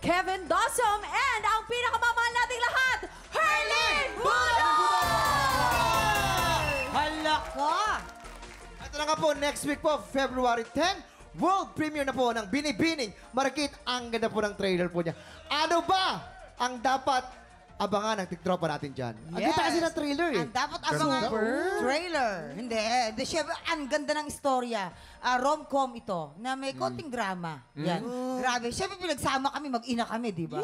Kevin Dawson, and ang pinakamamahal nating lahat, Herlin Budol! Hala ka! Ito na nga po, next week po, February 10, world premiere na po ng Binibining Marikit. Ang ganda po ng trailer po niya. Ano ba ang dapat abangan ng tiktropa natin dyan? Ang ganda kasi ng trailer eh. Ang dapat abangan trailer. Hindi. Siyempre, ang ganda ng istorya. Rom-com ito, na may konting drama. Yan. Grabe. Siyempre, pinagsama kami, mag-ina kami, di ba?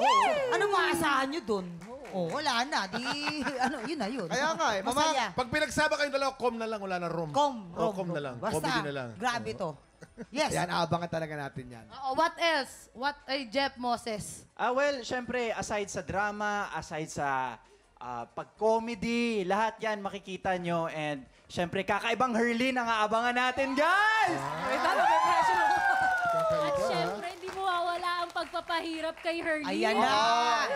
Ano maasahan nyo dun? Wala na. Yun na yun. Kaya nga eh, mama. Masaya. Pag pinagsama kayong dalawa, com na lang, wala na rom. Com na lang. Basta, Comedy na lang. grabe to. Yes. Yan, abangan talaga natin yan. What else? What ay Jeff Moses? Well, syempre, aside sa drama, aside sa pag-comedy, lahat yan makikita nyo. And syempre, kakaibang Herlin ang aabangan natin, guys! At syempre, hindi mawawala ang pagpapahirap kay Herlin. Ayan na.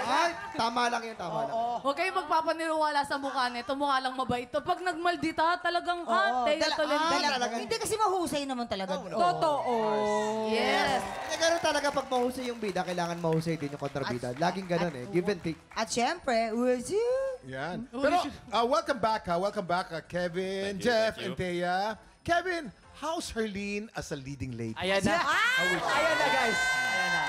Ay, tama lang yun, tama lang. Huwag kayong magpapaniwala sa mukha nito. Mukha lang mabait to. Pag nagmaldita, talagang hate. Hindi kasi mahusay naman talaga. Totoo. Yes. Ganun talaga pag mahusay yung bida, kailangan mahusay din yung kontrabida. Laging ganun eh, give and take. At syempre, was you? Yan. Pero, welcome back, Kevin, Jeff, and Thea. Kevin, how's Herlin as a leading lady? Ayan na. Ayan na, guys. Ayan na.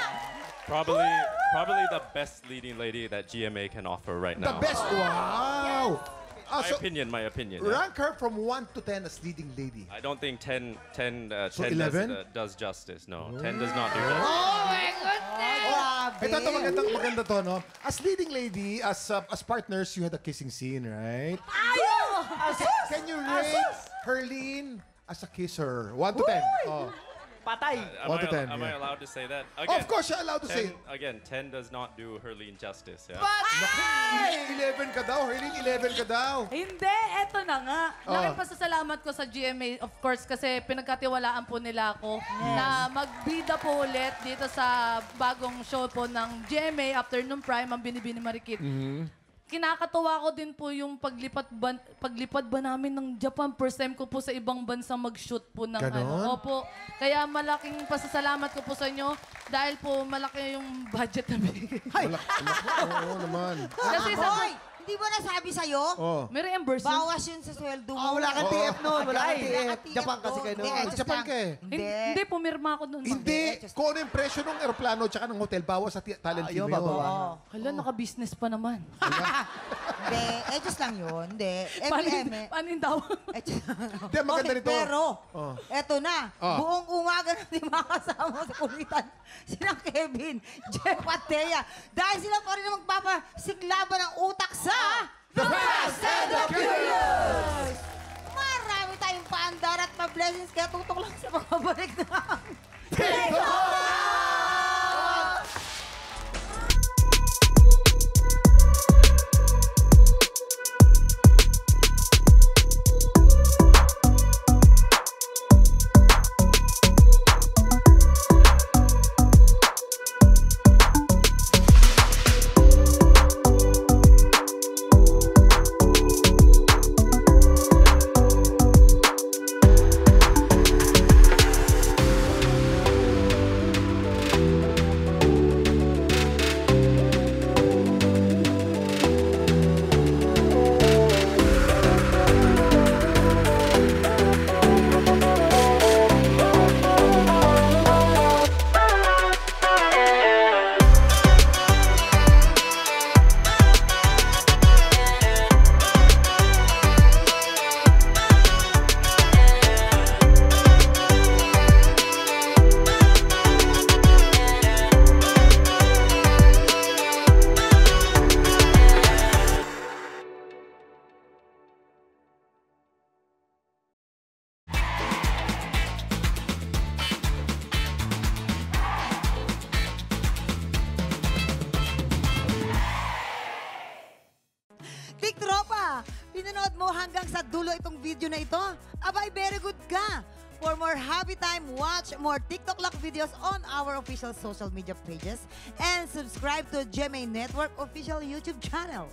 Probably the best leading lady that GMA can offer right now. The best. Wow. My opinion. Rank her from 1 to 10 as leading lady. I don't think 10 So 11? does justice. No, 10 does not do that. Ito maganda to, no? As leading lady, as partners, you had a kissing scene, right? Can you rate Herlin as a kisser? 1 to 10. Oh. Patay. Am I allowed to say that? Again, Of course, you're allowed to say. 10 does not do Herlin justice. Yeah. 11 ka daw, Herlin, 11 ka daw. Hindi, eto na nga. Laking pasasalamat ko sa GMA, of course, kasi pinagkatiwalaan po nila ako na magbida po ulit dito sa bagong show po ng GMA, Afternoon Prime, ang Binibini Marikit. Kinakatuwa ko din po yung paglipad ba namin ng Japan. First time ko po sa ibang bansa mag-shoot po ng Ganon? Opo. Kaya malaking pasasalamat ko po sa inyo dahil po malaki yung budget na bigay. Oo naman. Kasi sa Hoy! Hindi ba nasabi sa'yo? Oh. may reimbursement. Bawas yun sa sweldo mo. Wala kang TF nun, wala kang Wala TF. kang TF Japan kasi doon. kayo nun. Hindi, just Japan lang. ka eh. Hindi, pumirma ako doon. Hindi. Kung ano yung presyo ng aeroplano tsaka ng hotel, bawas sa talent fee mo Ayaw, yun. babawa. Hala, naka-business pa naman. Hindi, just lang yun. Hindi. Paano yung daw? Hindi, maganda nito. Pero, eto na. Oh. Buong umaga natin makasama sa kulitan. Sina Kevin, Jeff at Thea. Dahil sila pa rin magpapasiklaban ng utak sa The Fast and the Furious! Marami tayong paandar at pa-blessings, kaya tutok lang sa pagbabalik ng TikTok! Tiktropa, pinanood mo hanggang sa dulo itong video na ito? Abay, very good ka! For more happy time, watch more TikTok Lock videos on our official social media pages and subscribe to GMA Network official YouTube channel.